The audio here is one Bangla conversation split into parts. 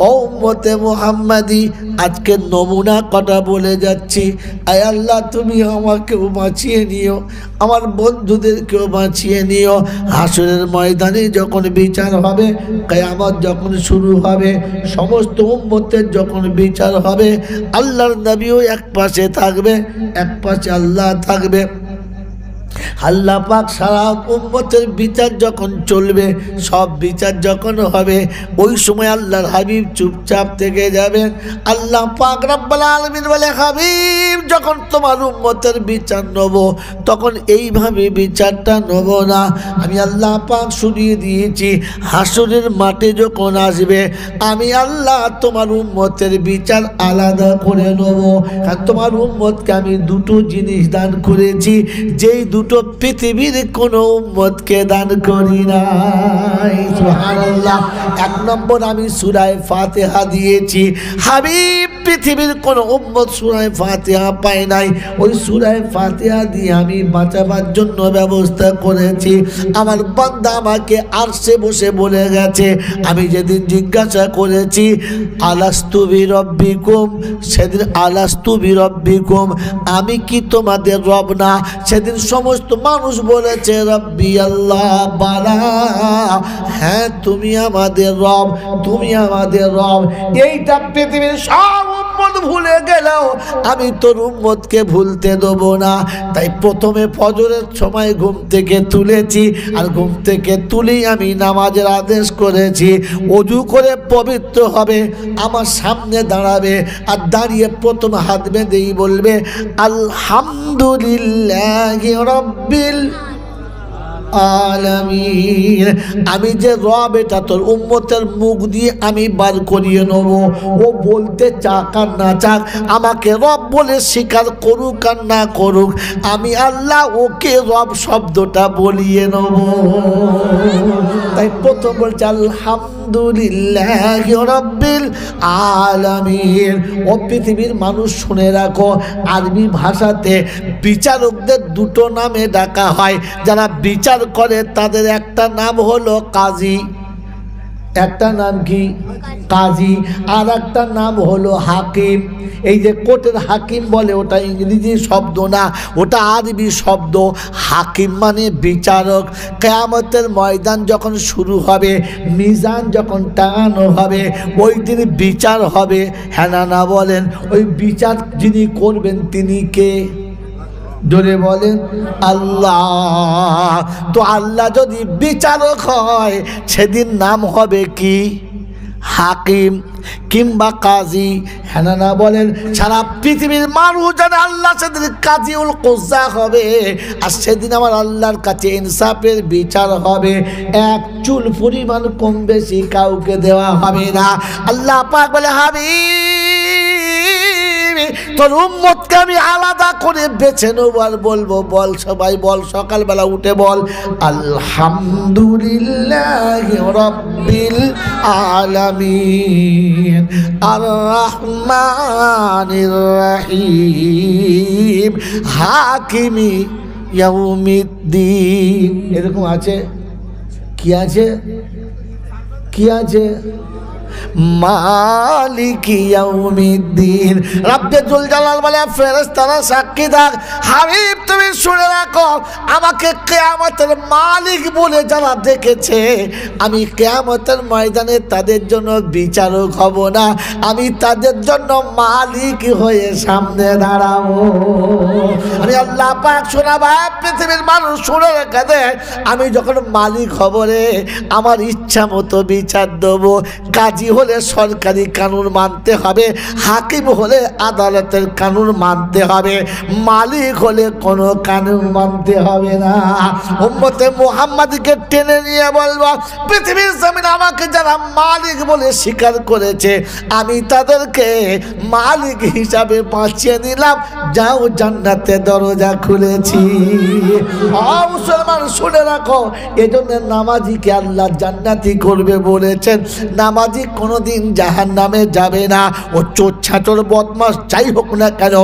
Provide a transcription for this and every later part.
ও উম্মতে মুহাম্মাদি আজকে নমুনা কথা বলে যাচ্ছি। আয় আল্লাহ তুমি আমাকেও বাঁচিয়ে নিও, আমার বন্ধুদেরকেও বাঁচিয়ে নিও। হাসরের ময়দানে যখন বিচার হবে, কিয়ামত যখন শুরু হবে, সমস্ত উম্মতের যখন বিচার হবে, আল্লাহর নবীও এক পাশে থাকবে, এক পাশে আল্লাহ থাকবে। আল্লাহ পাক সারা উম্মতের বিচার যখন চলবে, সব বিচার যখন হবে, ওই সময় আল্লাহর হাবিব চুপচাপ থেকে যাবেন। আল্লাহ পাক রব্বুল আলামিন বলে, হাবিব যখন তোমার উম্মতের বিচার নেব, তখন এইভাবে বিচারটা নেব না। আমি আল্লাহ পাক শুনিয়ে দিয়েছি, হাসরের মাঠে যখন আসবে, আমি আল্লাহ তোমার উম্মতের বিচার আলাদা করে নেব। আর তোমার উম্মতকে আমি দুটো জিনিস দান করেছি, যেই দুটো পৃথিবীর কোন উম্মতকে দান করি নাই। সুবহানাল্লাহ। এক নম্বর, আমি সূরা ফাতিহা দিয়েছি। হাবিব পৃথিবীর কোন উম্মত সূরা ফাতিহা পায় নাই, ওই সূরা ফাতিহা দিয়ে আমি বাঁচাবার জন্য ব্যবস্থা করেছি। আমার বান্দা আমাকে আরশে বসে বলে গেছে, আমি যেদিন জিজ্ঞাসা করেছি আলাস্তু বিরব্বিকুম, সেদিন আলাস্তু বিরব্বিকুম, আমি কি তোমাদের রব না, সেদিন সমস্ত মানুষ বলেছে রব্বি আল্লাহ, বালা, হ্যাঁ তুমি আমাদের রব, তুমি আমাদের রব। এইটা পৃথিবীর সব উম্মত ভুলে গেলেও আমি তোর উম্মতকে ভুলতে দেব না। তাই প্রথমে ফজরের সময় ঘুম থেকে তুলেছি, আর ঘুম থেকে তুলেই আমি নামাজের আদেশ করেছি। ওযু করে পবিত্র হবে, আমার সামনে দাঁড়াবে, আর দাঁড়িয়ে প্রথম হাত বেঁধেই বলবে আলহামদুলিল্লাহি রাব্বিল আলামিন। আমি যে রব, এটা তোর উম্মতের মুখ দিয়ে আমি বার করিয়ে নেব। ও বলতে চাক আর না চাক, আমাকে রব বলে স্বীকার করুক আর না করুক, আমি আল্লাহ ওকে রব শব্দটা বলিয়ে নেব। তাই প্রথম বলছে আলহামদুলিল্লাহি রাব্বিল আলামিন। ও পৃথিবীর মানুষ শুনে রাখো, আরবি ভাষাতে বিচারকদের দুটো নামে ডাকা হয়। যারা বিচার করে তাদের একটা নাম হলো কাজী, একটা নাম কি কাজী, আর একটা নাম হলো হাকিম। এই যে কোর্টের হাকিম বলে, ওটা ইংরেজি শব্দ না, ওটা আরবি শব্দ। হাকিম মানে বিচারক। কিয়ামতের ময়দান যখন শুরু হবে, মিজান যখন টাঙানো হবে, ওই দিন বিচার হবে। হ্যাঁ না বলেন, ওই বিচার যিনি করবেন তিনি কে? জোরে বলেন আল্লাহ। তো আল্লাহ যদি বিচারক হয়, সেদিন নাম হবে কি? হাকিম কিংবা কাজী। হ্যাঁ না বলেন? সারা পৃথিবীর মানুষ জানে আল্লাহ সেদিন কাজীউল কুজ্জা হবে, আর সেদিন আমার আল্লাহর কাছে ইনসাফের বিচার হবে। এক চুল পরিমাণ কম বেশি কাউকে দেওয়া হবে না। আল্লাহ পাক বলে, হাবিব তোর উম্মতকে আমি আলাদা করে বেছে নেব, আর বলবো, বল সবাই বল, সকালবেলা উঠে বল আলহামদুলিল্লাহি রাব্বিল আলামিন আর রহমানির রহিম হাকিমি ইয়াউমিদ্দিন। এরকম আছে? কি আছে? কি আছে? মালিকি ইয়াউমিদ্দিন। রব্বে জুল জালাল বলে, ফেরেশতারা সাক্ষী থাক, হাবিব তুমি শুনে রাখো, আমাকে কিয়ামতের মালিক বলে যারা দেখেছে, আমি কিয়ামতের ময়দানে তাদের জন্য বিচারক হব না, আমি তাদের জন্য মালিক হয়ে সামনে দাঁড়াবো। আমি আল্লাহ পাক শোনাবো, পৃথিবীর মানুষ শুনে রেখে দে, আমি যখন মালিক হব রে, আমার ইচ্ছা মতো বিচার দেবো। কাজী হলে সরকারি কানুন মানতে হবে, হাকিম হলে আদালতের কানুন মানতে হবে, মালিক হলে কোনো কানুন মানতে হবে না। উম্মতে মুহাম্মাদকে টেনে নিয়ে বলবো, পৃথিবীর জমিনে আমাকে যারা মালিক বলে স্বীকার করেছে, আমি তাদেরকে মালিক হিসাবে বাঁচিয়ে নিলাম, যাও জান্নাতে দরজা খুলেছি। মুসলমান শুনে রাখো, এজন্য নামাজিকে আল্লাহ জান্নাতি করবে বলেছেন। নামাজি কোনোদিন জাহান্নামে যাবে না। ও চোর ছাচর বদমাস যাই হোক না কেন,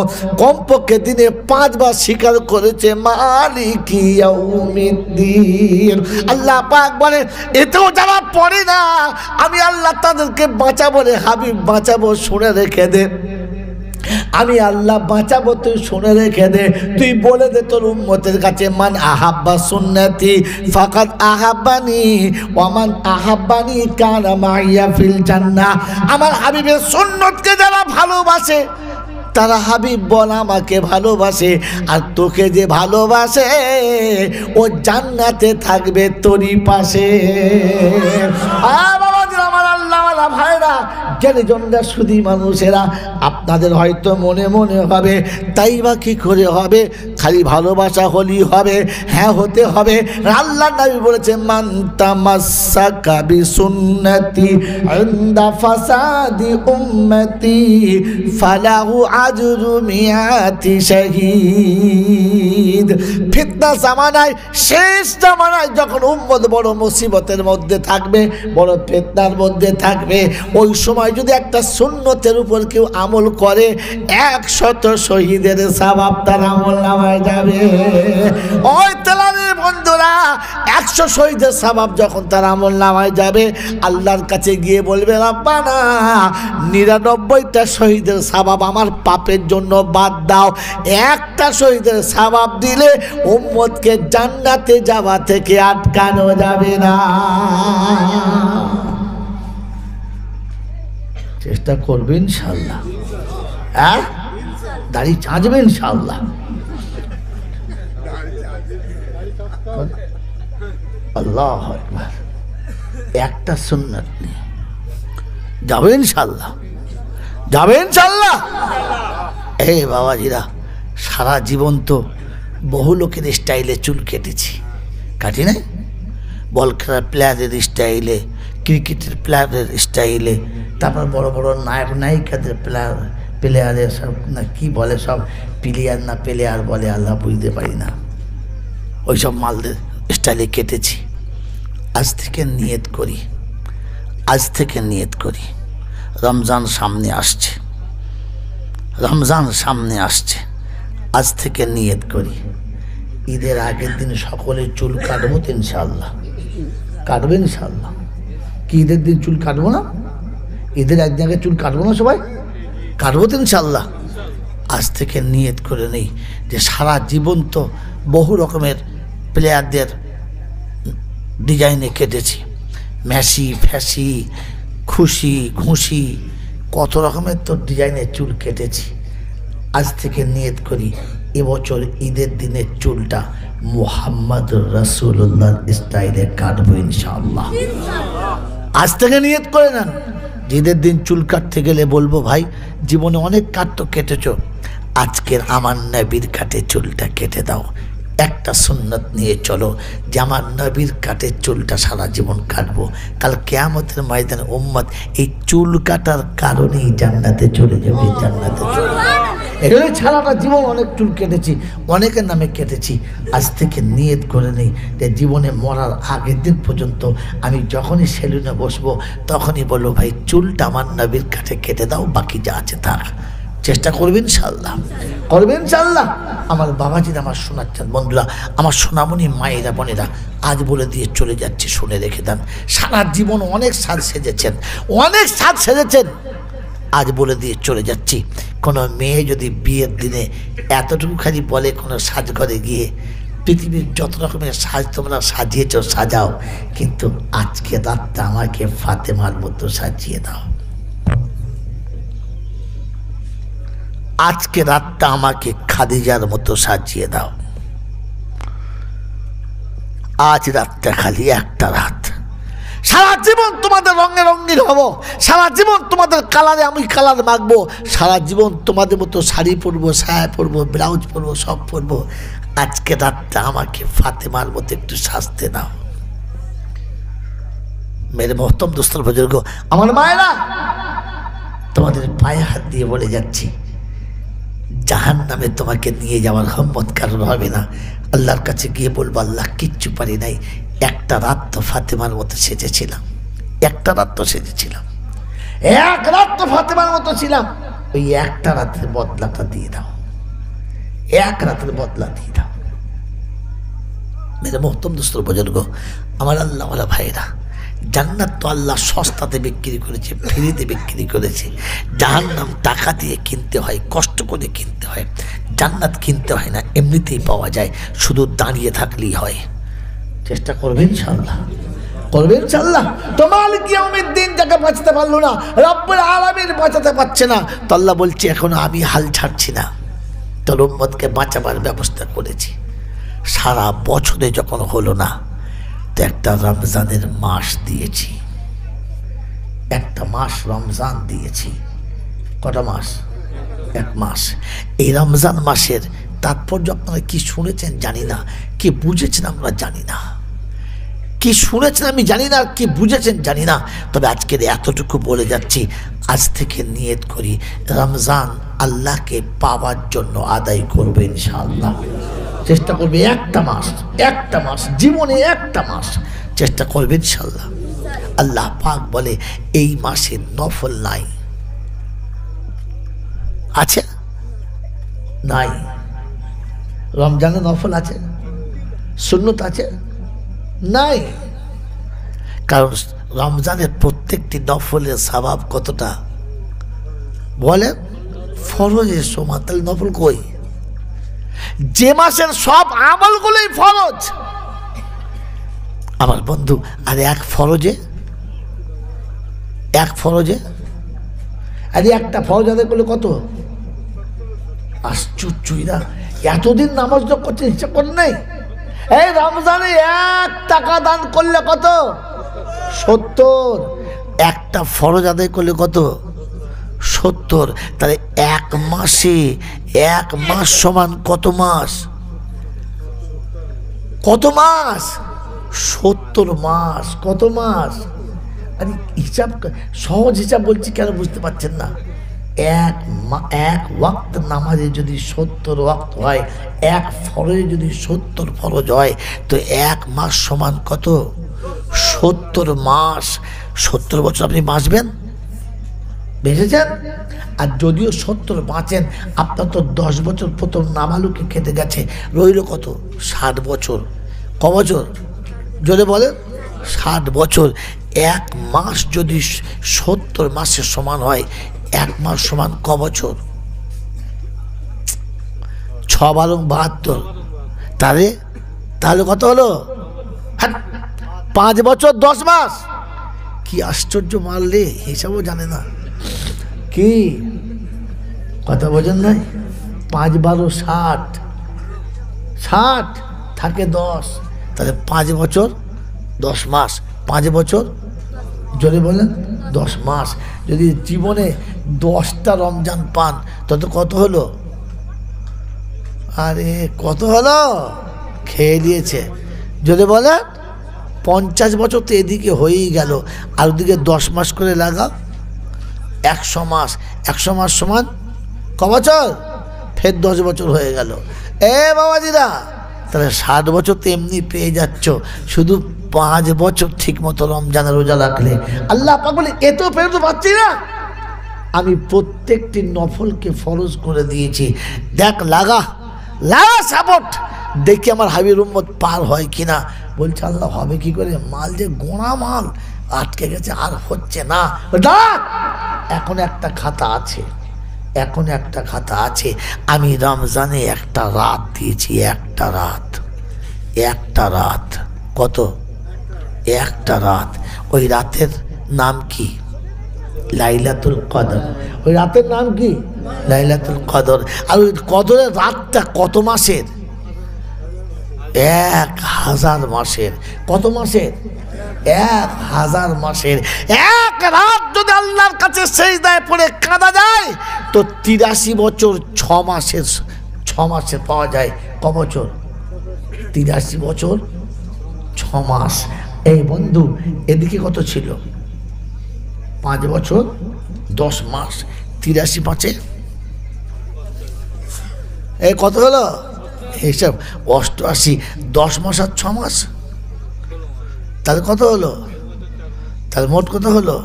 কমপক্ষে দিনে 5 বার স্বীকার করেছে মালিকি ইয়াউমিদ্দিন। আল্লাহ পাক বলে এতেও যারা পড়ে না আমি আল্লাহ তাদেরকে বাঁচাবো রে হাবিব, বাঁচাবো, শুনে রেখে দে। আমি আল্লাহ বাঁচাবো, তুই শুনে রেখে দে। তুই বলে দে তোর উম্মতের কাছে, মান আহাব্বা সুন্নতি ফাকাদ আহাব্বানি ওয়া মান আহাব্বানি কানা মাইয়া ফিল জান্নাহ। আমার হাবিবের সুন্নতকে যারা ভালোবাসে তারা হাবিব বল আমাকে ভালোবাসে, আর তোকে যে ভালোবাসে ও জান্নাতে থাকবে তোরই পাশে। আমার আল্লাহওয়ালা ভাইরা, জ্ঞানীজনরা, সুধী মানুষেরা, আপনাদের হয়তো মনে মনে হবে তাই বা কি করে হবে, খালি ভালোবাসা হলেই হবে? হ্যাঁ, হতে হবে। আল্লাহর নবী বলেছে মান তামাসসাকা বিসুন্নতি ইনদা ফাসাদি উম্মতি ফালাহু আজরু মিয়াতি শাহীদ। ফিতনা জামানায়, শেষ জামানায় যখন উম্মত বড় মুসিবতের মধ্যে থাকবে, বড় ফিতনার মধ্যে থাকবে, ওই সময় যদি একটা সুন্নতের উপর কেউ আমল করে 100 শহীদের সওয়াব তার আমলনামায় যাবে। ওই তেলানের বন্ধুরা, 100 শহীদের সওয়াব যখন তার আমলনামায় যাবে, আল্লাহর কাছে গিয়ে বলবে রব্বানা 99টা শহীদের সওয়াব আমার পাপের জন্য বাদ দাও, একটা শহীদের সওয়াব দিলে উম্মতকে জান্নাতে যাওয়া থেকে আটকানো যাবে না। চেষ্টা করবে ইনশাআল্লাহ। হ্যাঁ, দাড়ি চাঁচবে ইনশাআল্লাহ। আল্লাহু আকবার। একটা সুন্নাত নিয়ে যাবে ইনশাআল্লাহ, যাবে ইনশাআল্লাহ। এই বাবাজিরা, সারা জীবন তো বহু লোকের স্টাইলে চুল কেটেছি, কাটি নাই? বল খেলার প্লেয়ারের স্টাইলে, ক্রিকেটের প্লেয়ারের স্টাইলে, তারপর বড় বড় নায়ক নায়িকাদের প্লেয়ারের সব না কি বলে, সব প্লেয়ার না প্লেয়ার বলে, আল্লাহ বুঝতে পারি না, ওই সব মালদের স্টাইলে কেটেছি। আজ থেকে নিয়ত করি, আজ থেকে নিয়ত করি, রমজান সামনে আসছে, রমজান সামনে আসছে, আজ থেকে নিয়ত করি ঈদের আগের দিন সকলে চুল কাটবো তো ইনশাআল্লাহ। কাটবে ইনশাআল্লাহ। কি ঈদের দিন চুল কাটবো না? ঈদের একদিন আগে চুল কাটবো না সবাই? কাটবো তো ইনশাআল্লাহ। আজ থেকে নিয়ত করে নেই যে সারা জীবন তো বহু রকমের প্লেয়ারদের ডিজাইনে কেটেছি, মেসি ফ্যাসি, খুশি ঘুষি, কত রকমের তো ডিজাইনের চুল কেটেছি। আজ থেকে নিয়ত করি এবছর ঈদের দিনের চুলটা মুহাম্মদ রাসূলুল্লাহর স্টাইলে কাটবো ইনশাআল্লাহ। আজ থেকে নিয়ত করে নেন। ঈদের দিন চুল কাটতে গেলে বলবো ভাই জীবনে অনেক কাট তো কেটেছো, আজকের আমার নবীর কাটে চুলটা কেটে দাও। একটা সুন্নত নিয়ে চলো যে আমার নবীর কাটের চুলটা সারা জীবন কাটবো। কাল কিয়ামতের ময়দানে উম্মত এই চুল কাটার কারণেই জান্নাতে চলে যাবে, জান্নাতে চলে যাবে। এগুলো ছাড়াটা জীবন অনেক চুল কেটেছি, অনেকের নামে কেটেছি। আজ থেকে নিয়ত করে নেই যে জীবনে মরার আগের দিন পর্যন্ত আমি যখনই সেলুনে বসবো তখনই বলবো ভাই চুলটা আমার নবীর কাটে কেটে দাও, বাকি যা আছে থাক। চেষ্টা করবেন ইনশাআল্লাহ, করবেন ইনশাআল্লাহ। আমার বাবাজিরা, আমার শোনাচ্ছেন বন্ধুরা, আমার সোনামণি মায়েরা বোনেরা, আজ বলে দিয়ে চলে যাচ্ছে, শুনে রেখে দেন। সারা জীবন অনেক সাজ সেজেছেন, অনেক সাজ সেজেছেন, আজ বলে দিয়ে চলে যাচ্ছি। কোনো মেয়ে যদি বিয়ের দিনে এতটুকু খালি বলে কোনো সাজঘরে গিয়ে পৃথিবীর যত রকমের সাজ তোমরা সাজিয়েছ সাজাও, কিন্তু আজকে রাতটা আমাকে ফাতেমার মতো সাজিয়ে দাও, আজকে রাতটা আমাকে খাদিজার মতো সাজিয়ে দাও। আজ রাতটা খালি একটা রাত, সারা জীবন তোমাদের রঙে রঙিন হব, সারা জীবন তোমাদের কালারে আমি কালার মাখবো, সারা জীবন তোমাদের মতো শাড়ি পরবো, সায়া পরবো, ব্লাউজ পরবো, সব পরবো। আজকে রাতটা আমাকে ফাতেমার মতো একটু সাজতে দাও। মেরে মহতম দোস্তর বুজুর্গ, আমার মায়েরা, তোমাদের পায়ে হাত দিয়ে বলে যাচ্ছি, জাহান্নামে তোমাকে নিয়ে যাওয়ার হিম্মত কারণ হবে না। আল্লাহর কাছে গিয়ে বলবো আল্লাহ কিচ্ছু পারি নাই, একটা রাত তো ফাতেমার মতো সেজেছিলাম, একটা রাত তো সেজেছিলাম, এক রাত তো ফাতেমার মতো ছিলাম, ওই একটা রাতের বদলাটা দিয়ে দাও, এক রাতের বদলা দিয়ে দাও। মেরে মোহতম দোস্ত বুজুর্গ, আমার আল্লাহওয়ালা ভাইরা, জান্নাত তো আল্লাহ সস্তাতে বিক্রি করেছে, ফ্রিতে বিক্রি করেছে। জাহান্নাম টাকা দিয়ে কিনতে হয়, কষ্ট করে কিনতে হয়। জান্নাত কিনতে হয় না, এমনিতেই পাওয়া যায়, শুধু দাঁড়িয়ে থাকলেই হয়। চেষ্টা করবেন ইনশাআল্লাহ, করবেন ইনশাআল্লাহ। তো মালিক ইয়াউমিদ দিন যাকে বাঁচাতে পারলো না, রব্বুল আলামিন বাঁচাতে পারছে না, তো আল্লাহ বলছে এখনো আমি হাল ছাড়ছি না, তোর উম্মতকে বাঁচাবার ব্যবস্থা করেছি। সারা বছরে যখন হলো না, তো একটা রমজানের মাস দিয়েছি, একটা মাস রমজান দিয়েছি। কটা মাস? এক মাস। এই রমজান মাসের তাৎপর্য আপনারা কি শুনেছেন জানি না, কি বুঝেছেন আমরা জানি না। কি শুনেছেন আমি জানি না, আর কি বুঝেছেন জানি না। তবে আজকের এতটুকু বলে যাচ্ছি, আজ থেকে নিয়ত করি রমজান আল্লাহকে পাওয়ার জন্য আদায় করবে ইনশাআল্লাহ। চেষ্টা করবে একটা মাস, একটা মাস, জীবনে একটা মাস চেষ্টা করবে ইনশাআল্লাহ। আল্লাহ পাক বলে এই মাসে নফল নাই, আছে নাই? রমজানে নফল আছে, সুন্নত আছে নাই? কারণ রমজানের প্রত্যেকটি নফলের স্বভাব কতটা বলেন? ফরজের সমান। তাহলে নফল কই? যে মাসের সব আমলগুলোই ফরজ আমার বন্ধু, আর এক ফরজে, এক ফরজে আর একটা ফরজ আদায় করলে কত? আশ্চর্যরা, এতদিন নামাজ তো করতে ইচ্ছা করে নাই, এই রমজানে 1 টাকা দান করলে কত? 70। একটা ফরজ আদায় করলে কত? 70। তাহলে এক মাসে, এক মাস সমান কত মাস? কত মাস? 70 মাস। কত মাস? আরে হিসাব, সহজ হিসাব বলছি, কেন বুঝতে পারছেন না? এক ওয়াক্ত নামাজে যদি 70 ওয়াক্ত হয়, এক ফরজে যদি 70 ফরজ হয়, তো এক মাস সমান কত? 70 মাস। 70 বছর আপনি বাঁচবেন, বেঁচেছেন। আর যদিও 70 বাঁচেন, আপনার তো 10 বছর প্রথম নামালুকে খেতে গেছে, রইল কত? 60 বছর। ক বছর? যদি বলেন 60 বছর। এক মাস যদি 70 মাসের সমান হয়, এক মাস সমান ক বছর? 6 × 72। তাহলে কত হলো? 5 বছর 10 মাস। কি আশ্চর্য মারলে, হিসাবও জানে না। কি কথা বোঝেন নাই? 5 × 12 60, 60 থাকে 10, তাহলে 5 বছর 10 মাস। 5 বছর জোরে বলেন 10 মাস। যদি জীবনে 10টা রমজান পান, তত কত হলো? আরে কত হলো? খেয়ে দিয়েছে। যদি বলেন 50 বছর তো এদিকে হয়েই গেল, আর ওদিকে 10 মাস করে লাগাও, 100 মাস। 100 মাস সমান ক বছর? ফের 10 বছর হয়ে গেল। বাবাজিরা, তাহলে 60 বছর তো এমনি পেয়ে যাচ্ছ, শুধু 5 বছর ঠিক মতো রমজানের রোজা রাখলে। আল্লাহ পাক বলে এত পেয়ে তো পাচ্ছি না, আমি প্রত্যেকটি নফলকে ফরজ করে দিয়েছি। দেখ, লাগা সাপোর্ট, দেখি আমার হাবির উম্মত পার হয় কিনা। বলছে আল্লাহ হবে কি করে? মাল যে গোনা মাল, আটকে গেছে, আর হচ্ছে না। এখন একটা খাতা আছে, এখন একটা খাতা আছে। আমি রমজানে একটা রাত দিয়েছি, একটা রাত, একটা রাত। কত? একটা রাত। ওই রাতের নাম কি? লাইলাতুল কদর। ওই রাতের নাম কি? লাইলাতুল কদর। আর ওই কদরের রাতটা কত মাসের? 1000 মাসের। কত মাসের? 1000 মাসের। এক রাত যদি আল্লাহর কাছে সেজদায় পড়ে কাঁদা যায়, তো 83 বছর 6 মাসের, 6 মাসে পাওয়া যায়। ক বছর? 83 বছর 6 মাস। এই বন্ধু, এদিকে কত ছিল? 5 বছর 10 মাস। 83 5-এ এই কত হলো? হিসাব 88। 10 মাস আর 6 মাস, তাহলে কত হলো? তাহলে মোট কত হলো?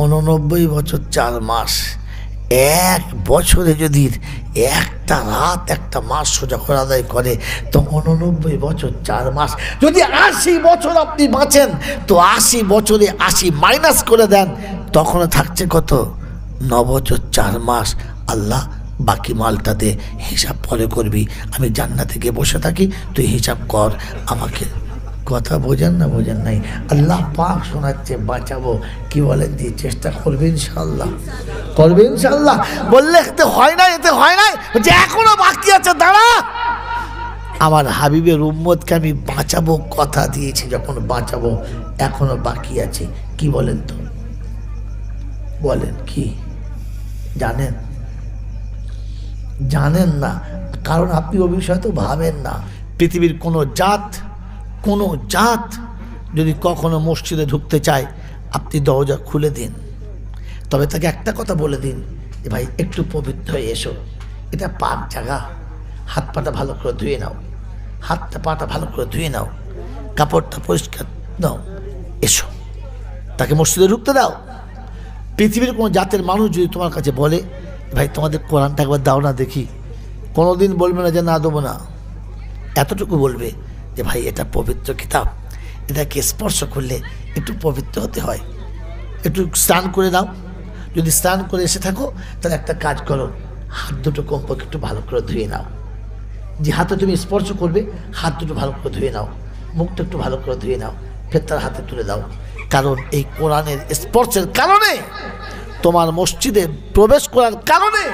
89 বছর 4 মাস। এক বছরে যদি একটা রাত একটা মাস সোজা করে আদায় করে তো 89 বছর 4 মাস। যদি 80 বছর আপনি বাঁচেন তো 80 বছরে 80 মাইনাস করে দেন, তখন থাকছে কত? 9 বছর 4 মাস। আল্লাহ বাকি মালটা দে, হিসাব পরে করবি, আমি জান্নাতে গিয়ে বসে থাকি, তুই হিসাব কর আমাকে। কথা বোঝেন না বোঝেন নাই? আল্লাহ পাক শোনাচ্ছে বাঁচাবো। কি বলেন? দিয়ে চেষ্টা করবে ইনশাআল্লাহ, করবে ইনশাআল্লাহ। বললে এতে হয় না, এতে হয় না, যে এখনো বাকি আছে, দাঁড়া। আমার হাবিবের উম্মতকে আমি বাঁচাবো, কথা দিয়েছি যখন বাঁচাবো, এখনো বাকি আছে। কি বলেন? তো বলেন কি জানেন? জানেন না, কারণ আপনি ও বিষয় তো ভাবেন না। পৃথিবীর কোনো জাত যদি কখনো মসজিদে ঢুকতে চায়, আপনি দরজা খুলে দিন, তবে তাকে একটা কথা বলে দিন যে ভাই একটু পবিত্র হয়ে এসো, এটা পাক জায়গা, হাত পাটা ভালো করে ধুয়ে নাও, হাতটা পাটা ভালো করে ধুয়ে নাও, কাপড়টা পরিষ্কার নাও, এসো, তাকে মসজিদে ঢুকতে দাও। পৃথিবীর কোনো জাতের মানুষ যদি তোমার কাছে বলে ভাই তোমাদের কোরআনটা একবার দাও না দেখি, কোনোদিন বলবে না যে না দেবো না। এতটুকু বলবে যে ভাই এটা পবিত্র কিতাব, এটাকে স্পর্শ করলে একটু পবিত্র হতে হয়, একটু স্নান করে নাও। যদি স্নান করে এসে থাকো তাহলে একটা কাজ করো, হাত দুটো কমপক্ষে একটু ভালো করে ধুয়ে নাও। যে হাতে তুমি স্পর্শ করবে হাত দুটো ভালো করে ধুয়ে নাও, মুখটা একটু ভালো করে ধুয়ে নাও, ফের তার হাতে তুলে দাও। কারণ এই কোরআনের স্পর্শের কারণে, তোমার মসজিদে প্রবেশ করার কারণে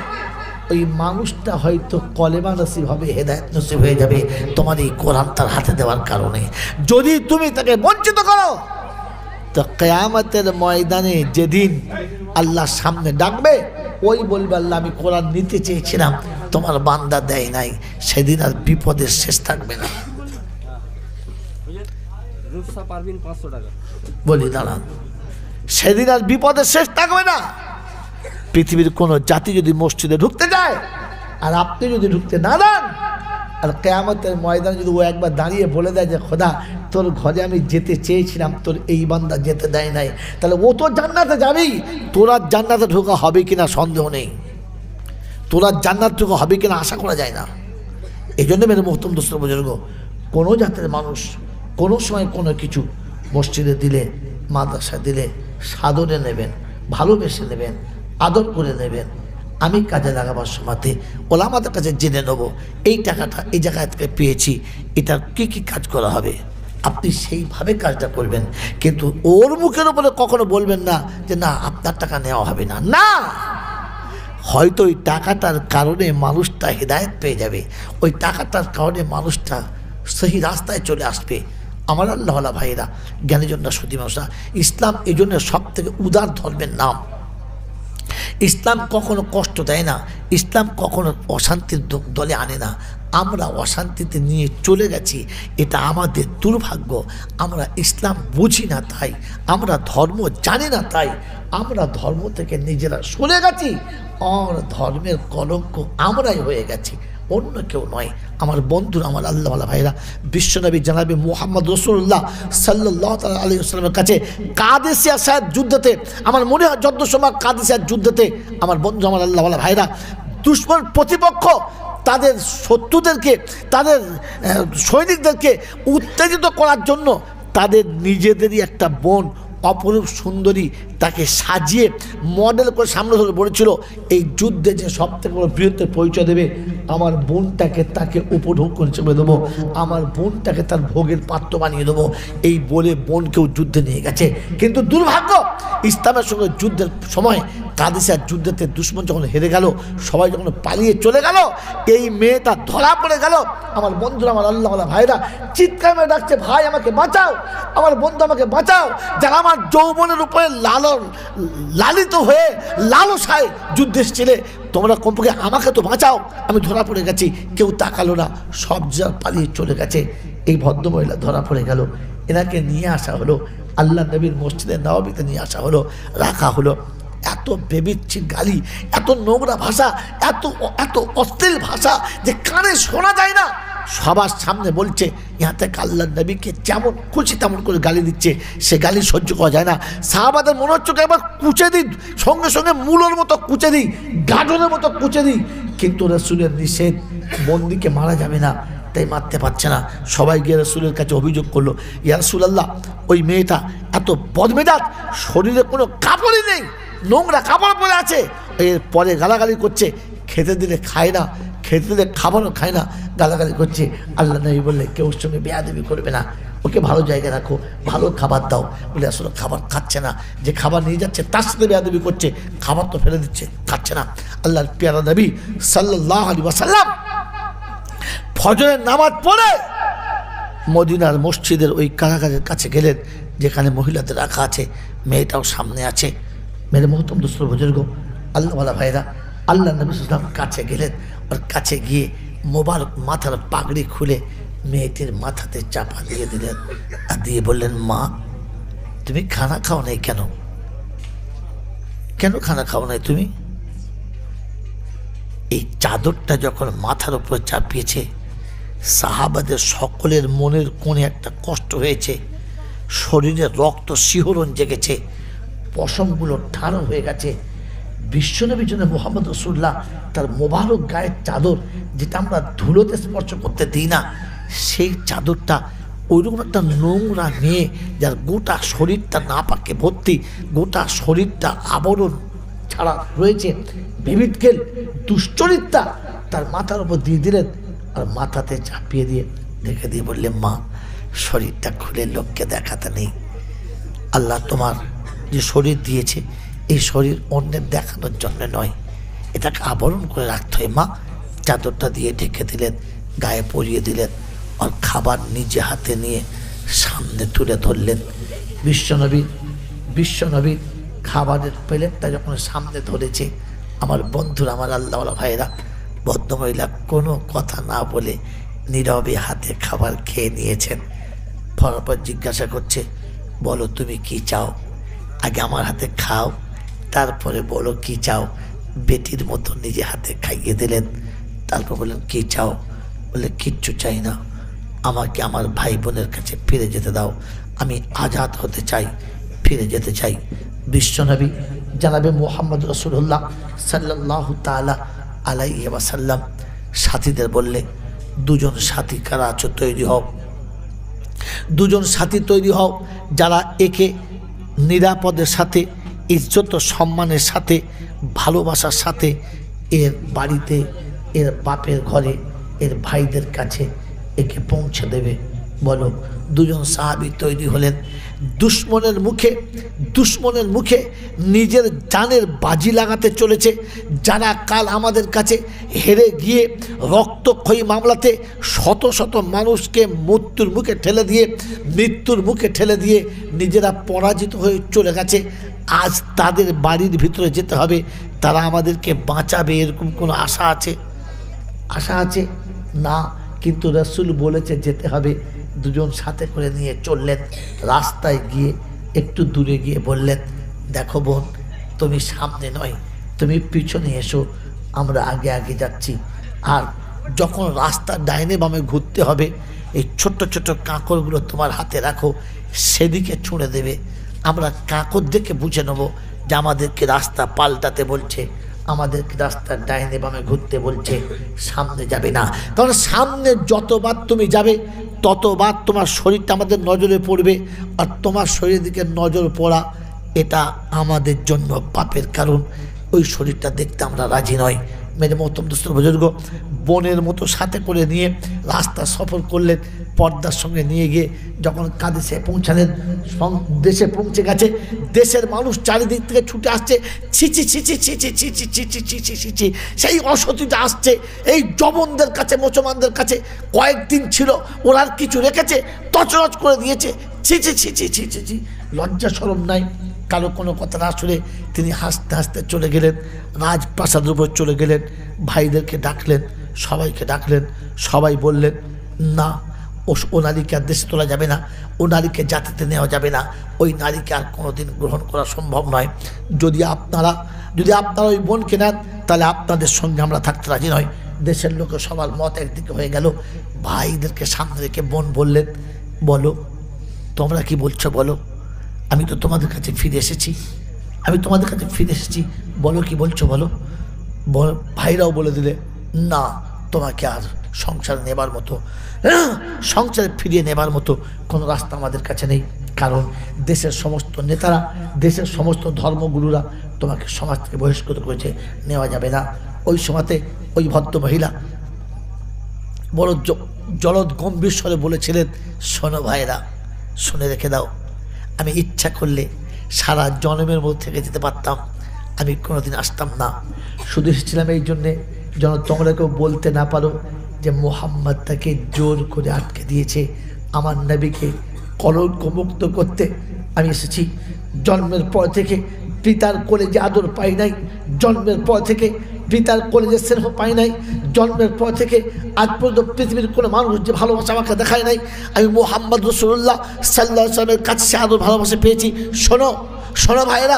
ওই মানুষটা হয়তো কলেমা নসিব হবে, হেদায়েত নসিব হয়ে যাবে তোমার এই কোরআন তার হাতে দেওয়ার কারণে। যদি তুমি তাকে বঞ্চিত করো তো কিয়ামতের ময়দানে যেদিন আল্লাহ সামনে ডাকবে, ওই বলবে আল্লাহ আমি কোরআন নিতে চেয়েছিলাম, তোমার বান্দা দেয় নাই, সেদিন আর বিপদের শেষ থাকবে না। বলি দাঁড়ান, সেদিন আর বিপদের শেষ থাকবে না। পৃথিবীর কোনো জাতি যদি মসজিদে ঢুকতে যায় আর আপনি যদি ঢুকতে না দেন, আর কিয়ামতের ময়দানে যদি ও একবার দাঁড়িয়ে বলে দেয় যে খোদা তোর ঘরে আমি যেতে চেয়েছিলাম, তোর এই বান্দা যেতে দেয় নাই, তাহলে ও তো জান্নাতে যাবেই। তোরা জান্নাতে ঢোকা হবে কিনা সন্দেহ নেই, তোরা জান্নাত ঢোকা হবে কিনা আশা করা যায় না। এই জন্য মেরে মোহতম দোস্ত বুজুর্গ, কোনো জাতের মানুষ কোনো সময় কোনো কিছু মসজিদে দিলে, মাদ্রাসা দিলে সাদরে নেবেন, ভালোবেসে নেবেন, আদর করে নেবেন। আমি কাজে লাগাবার সময়তে ওলামাদের কাছে জেনে নেব এই টাকাটা এই জায়গায় থেকে পেয়েছি, এটা কী কী কাজ করা হবে, আপনি সেইভাবে কাজটা করবেন। কিন্তু ওর মুখের উপরে কখনো বলবেন না যে না আপনার টাকা নেওয়া হবে না। না, হয়তো ওই টাকাটার কারণে মানুষটা হেদায়েত পেয়ে যাবে, ওই টাকাটার কারণে মানুষটা সহি রাস্তায় চলে আসবে। আমার আল্লাহওয়ালা ভাইয়েরা, জ্ঞানীজনরা, সতী মানুষরা, ইসলাম এই জন্য সব থেকে উদার ধর্মের নাম। ইসলাম কখনো কষ্ট দেয় না, ইসলাম কখনো অশান্তির দলে আনে না। আমরা অশান্তিতে নিয়ে চলে গেছি, এটা আমাদের দুর্ভাগ্য। আমরা ইসলাম বুঝি না তাই, আমরা ধর্ম জানি না তাই, আমরা ধর্ম থেকে নিজেরা সরে গেছি, আর ধর্মের কলঙ্ক আমরাই হয়ে গেছি, অন্য কেউ নয়। আমার বন্ধুরা, আমার আল্লাহওয়ালা ভাইরা, বিশ্বনবী জনাবে মুহাম্মদ রাসূলুল্লাহ সাল্লাল্লাহু তাআলা আলাইহি ওয়াসাল্লামের কাছে কাদেসিয়া সাহেব যুদ্ধতে, আমার মনে হয় যত সময় কাদেসিয়া যুদ্ধতে, আমার বন্ধু, আমার আল্লাহওয়ালা ভাইরা, দুশমন প্রতিপক্ষ তাদের শত্রুদেরকে, তাদের সৈনিকদেরকে উত্তেজিত করার জন্য তাদের নিজেদেরই একটা বোন অপরূপ সুন্দরী তাকে সাজিয়ে মডেল করে সামনে ধরে বলেছিল এই যুদ্ধে যে সব থেকে বড় বীরত্বের পরিচয় দেবে, আমার বোনটাকে তাকে উপঢৌক হিসেবে দেবো, আমার বোনটাকে তার ভোগের পাত্র বানিয়ে দেবো। এই বলে বোনকেও যুদ্ধে নিয়ে গেছে। কিন্তু দুর্ভাগ্য, ইসলামের সঙ্গে যুদ্ধের সময় কাদেসিয়ার যুদ্ধেতে দুশ্মন যখন হেরে গেল, সবাই যখন পালিয়ে চলে গেল, এই মেয়েটা ধরা পড়ে গেল। আমার বন্ধুরা, আমার আল্লাহওয়ালা ভাইরা চিৎকার মেরে ডাকছে ভাই আমাকে বাঁচাও, আমার বন্ধু আমাকে বাঁচাও। যারা আমার যৌবনের উপরে লালিত হয়ে লালসায় যুদ্ধে এসেছিলে, তোমরা কমপক্ষে আমাকে তো বাঁচাও, আমি ধরা পড়ে গেছি। কেউ তাকালো না, সব যা পালিয়ে চলে গেছে। এই ভদ্রমহিলা ধরা পড়ে গেল, এনাকে নিয়ে আসা হলো আল্লাহ নবীর মসজিদে নববীতে নিয়ে আসা হলো, রাখা হলো। এত বেবিচ্ছি গালি, এত নোংরা ভাষা, এত এত অশ্লীল ভাষা যে কানে শোনা যায় না। সবার সামনে বলছে, ইহাঁ থেকে আল্লাহ নবীকে যেমন খুশি তেমন করে গালি দিচ্ছে, সে গালি সহ্য করা যায় না। সাহাবাদের মনে হচ্ছে একবার কুচে দিই, সঙ্গে সঙ্গে মূলের মতো কুচে দিই, গাজরের মতো কুচে দিই, কিন্তু রাসূলের নিষেধ, বন্দীকে মারা যাবে না, তাই মারতে পারছে না। সবাই গিয়ে রাসূলের কাছে অভিযোগ করলো, ইয়া রাসূলুল্লাহ, ওই মেয়েটা এত বদমেজাজ, শরীরে কোনো কাপড়ই নেই, নোংরা কাপড় পরে আছে, এরপরে গালাগালি করছে, খেতে দিলে খায় না, খেতে দিলে খাবারও খায় না, গালাগালি করছে। আল্লাহ নবী বললে, কেউ ওর সঙ্গে বেয়াদবি করবে না, ওকে ভালো জায়গায় রাখো, ভালো খাবার দাও। বলে আসলে খাবার খাচ্ছে না, যে খাবার নিয়ে যাচ্ছে তার সাথে বেয়াদবি করছে, খাবার তো ফেলে দিচ্ছে, খাচ্ছে না। আল্লাহর পেয়ারা নবী সাল্লাল্লাহু আলাইহি ওয়াসাল্লাম ফজরের নামাজ পড়ে মদিনার মসজিদের ওই কারাগারের কাছে গেলেন, যেখানে মহিলাদের রাখা আছে, মেয়েটাও সামনে আছে। মেরে মহতম দুস্থ বুজুর্গ, আল্লাহওয়ালা ভাইরা, আল্লাহ নবী সাল্লাল্লাহু আলাইহি ওয়াসাল্লাম কাছে গেলেন, ওর কাছে গিয়ে মোবারক মাথার পাগড়ি খুলে মেয়েটির মাথাতে চাপা দিয়ে দিলেন, আর দিয়ে বললেন, মা, তুমি খানা খাও নাই কেন? কেন খানা খাও নাই তুমি? এই চাদরটা যখন মাথার উপর চাপিয়েছে, সাহাবাদের সকলের মনের কোণে একটা কষ্ট হয়েছে, শরীরে রক্ত শিহরণ জেগেছে, পশমগুলো ঠাড়ো হয়ে গেছে। বিশ্বনবী জন্য মুহাম্মদ রাসূলুল্লাহ তার মোবারক গায়ের চাদর, যেটা আমরা ধুলোতে স্পর্শ করতে দিই না, সেই চাদরটা ওইরকম একটা নোংরা মেয়ে, যার গোটা শরীরটা নাপাকে ভর্তি, গোটা শরীরটা আবরণ ছাড়া রয়েছে, বিবিধকেল দুশ্চরিত্রা, তার মাথার উপর দিয়ে দিলেন, আর মাথাতে চাপিয়ে দিয়ে রেখে দিয়ে বললেন, মা, শরীরটা খুলে লোককে দেখাতে নেই, আল্লাহ তোমার যে শরীর দিয়েছে, এই শরীর অন্যের দেখানোর জন্য নয়, এটাকে আবরণ করে রাখতে হয়। মা, চাদরটা দিয়ে ঢেকে দিলেন, গায়ে পরিয়ে দিলেন, আর খাবার নিজে হাতে নিয়ে সামনে তুলে ধরলেন। বিশ্বনবী খাবারের প্লেটটা যখন সামনে ধরেছে, আমার বন্ধুরা, আমার আল্লাহওয়ালা ভাইয়েরা, ভদ্রমহিলা কোনো কথা না বলে নীরবে হাতে খাবার খেয়ে নিয়েছেন। পরপর জিজ্ঞাসা করছে, বলো তুমি কি চাও? আগে আমার হাতে খাও, তারপরে বলো কি চাও। বেটির মতো নিজে হাতে খাইয়ে দিলেন, তারপর বললেন, কি চাও? বলে, কিচ্ছু চাই না, আমাকে আমার ভাই বোনের কাছে ফিরে যেতে দাও, আমি আজাদ হতে চাই, ফিরে যেতে চাই। বিশ্বনবী জানাবে মুহাম্মদ রাসূলুল্লাহ সাল্লাল্লাহু তাআলা আলাইহি ওয়াসাল্লাম সাথীদের বললে, দুজন সাথী কারা আছো তৈরি হও, দুজন সাথী তৈরি হও, যারা একে নিরাপদের সাথে, ইজ্জত সম্মানের সাথে, ভালোবাসার সাথে এর বাড়িতে, এর বাপের ঘরে, এর ভাইদের কাছে একে পৌঁছে দেবে। বলো। দুজন সাহাবী তৈরি হলেন। দুশ্মনের মুখে নিজের জানের বাজি লাগাতে চলেছে, যারা কাল আমাদের কাছে হেরে গিয়ে রক্তক্ষয়ী মামলাতে শত শত মানুষকে মৃত্যুর মুখে ঠেলে দিয়ে নিজেরা পরাজিত হয়ে চলে গেছে। আজ তাদের বাড়ির ভিতরে যেতে হবে, তারা আমাদেরকে বাঁচাবে, এরকম কোনো আশা আছে না। কিন্তু রাসূল বলেছে যেতে হবে। দুজন সাথে করে নিয়ে চললেন। রাস্তায় গিয়ে একটু দূরে গিয়ে বললেন, দেখো বোন, তুমি সামনে নয়, তুমি পিছনে এসো, আমরা আগে আগে যাচ্ছি। আর যখন রাস্তার ডাইনে বামে ঘুরতে হবে, এই ছোট্ট ছোট্ট কাঁকড়গুলো তোমার হাতে রাখো, সেদিকে ছুঁড়ে দেবে। আমরা কাঁকড় দেখে বুঝে নেব যে আমাদেরকে রাস্তা পাল্টাতে বলছে, আমাদেরকে রাস্তার ডাইনে বামে ঘুরতে বলছে, সামনে যাবে না। কারণ সামনে যতবার তুমি যাবে ততবার তোমার শরীরটা আমাদের নজরে পড়বে, আর তোমার শরীরের দিকে নজর পড়া এটা আমাদের জন্য পাপের কারণ। ওই শরীরটা দেখতে আমরা রাজি নয়। মেরে মহতম দুস্থ বুজুর্গ বোনের মতো সাথে করে নিয়ে রাস্তা সফর করলেন। পর্দার সঙ্গে নিয়ে গিয়ে যখন কাদেশে পৌঁছালেন, দেশে পৌঁছে গেছে। দেশের মানুষ চারিদিক থেকে ছুটে আসছে, ছিচি ছিচি ছিচি ছিচি ছিচি ছিচি ছিচি, সেই অসতিটা আসছে এই জবনদের কাছে, মুসলমানদের কাছে। কয়েকদিন ছিল, ওরা আর কিছু রেখেছে, তছনছ করে দিয়েছে। ছিচি ছিচি ছিচি ছি, লজ্জা শরম নাই। কারো কোনো কথা না শুনে তিনি হাসতে হাসতে চলে গেলেন, রাজপ্রাসাদের উপর চলে গেলেন। ভাইদেরকে ডাকলেন, সবাইকে ডাকলেন। সবাই বললেন, না, ও নারীকে আর দেশে তোলা যাবে না, ও নারীকে জাতিতে নেওয়া যাবে না, ওই নারীকে আর কোনোদিন গ্রহণ করা সম্ভব নয়। যদি আপনারা ওই বোনকে নেন, তাহলে আপনাদের সঙ্গে আমরা থাকতে রাজি নয়। দেশের লোকে সবার মত একদিকে হয়ে গেল। ভাইদেরকে সামনে রেখে বোন বললেন, বলো তোমরা কি বলছো বলো, আমি তো তোমাদের কাছে ফিরে এসেছি, আমি তোমাদের কাছে ফিরে এসেছি, বলো কি বলছো বলো। ভাইরাও বলে দিলে, না তোমাকে আর সংসার নেবার মতো, সংসারে ফিরিয়ে নেবার মতো কোনো রাস্তা আমাদের কাছে নেই, কারণ দেশের সমস্ত নেতারা, দেশের সমস্ত ধর্মগুরুরা তোমাকে সমাজ থেকে বহিষ্কৃত করেছে, নেওয়া যাবে না। ওই সময়তে ওই ভদ্র মহিলা বড় জলদ গম্ভীর স্বরে বলেছিলেন, শোনো ভাইরা, শুনে রেখে দাও, আমি ইচ্ছা করলে সারা জন্মের মধ্যে থেকে যেতে পারতাম, আমি কোনোদিন আসতাম না, শুধু এসেছিলাম এই জন্যে যেন তোমরা কেউ বলতে না পারো যে মোহাম্মদ তাকে জোর করে আটকে দিয়েছে। আমার নবীকে কলঙ্কমুক্ত করতে আমি এসেছি। জন্মের পর থেকে পিতার কোলে যে আদর পাই নাই, জন্মের পর থেকে পিতার কোলে যে স্নেহ পাই নাই, জন্মের পর থেকে আজ পর্যন্ত পৃথিবীর কোনো মানুষ যে ভালোবাসা আমাকে দেখায় নাই, আমি মুহাম্মদ রাসূলুল্লাহ সাল্লাল্লাহু আলাইহি ওয়াসাল্লামের কাছে সে আদর ভালোবাসা পেয়েছি। শোনো শোনো ভাইয়েরা,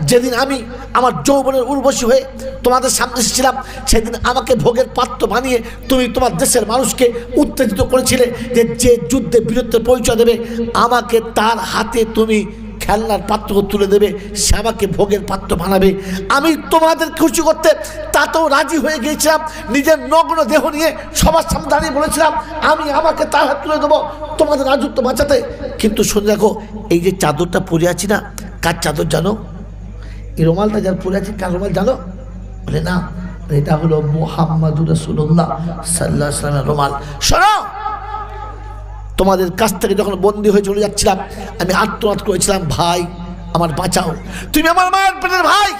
যেদিন আমি আমার যৌবনের উর্বশী হয়ে তোমাদের সামনে এসেছিলাম, সেদিন আমাকে ভোগের পাত্র বানিয়ে তুমি তোমার দেশের মানুষকে উত্তেজিত করেছিলে যে যে যুদ্ধে বীরত্বের পরিচয় দেবে আমাকে তার হাতে তুমি খেলনার পাত্র তুলে দেবে, সে আমাকে ভোগের পাত্র বানাবে। আমি তোমাদের খুশি করতে তাতেও রাজি হয়ে গিয়েছিলাম, নিজের নগ্ন দেহ নিয়ে সবার সামনে দাঁড়িয়ে বলেছিলাম আমি আমাকে তার হাত তুলে দেবো তোমাদের রাজত্ব বাঁচাতে। কিন্তু শুনে দেখো, এই যে চাদরটা পরে আছি না, কার চাদর জানো? এই রুমালটা যার পরে আছি কার রুমাল জানো? বলে না, এটা হলো মুহাম্মাদুর রাসূলুল্লাহ সাল্লাল্লাহু আলাইহি ওয়াসাল্লামের রুমাল। শোনো, তোমাদের কাছ থেকে যখন বন্দী হয়ে চলে যাচ্ছিলাম, আমি আত্মনাদ করেছিলাম, ভাই আমার বাঁচাও, তুমি আমার মায়ের পেটের ভাই,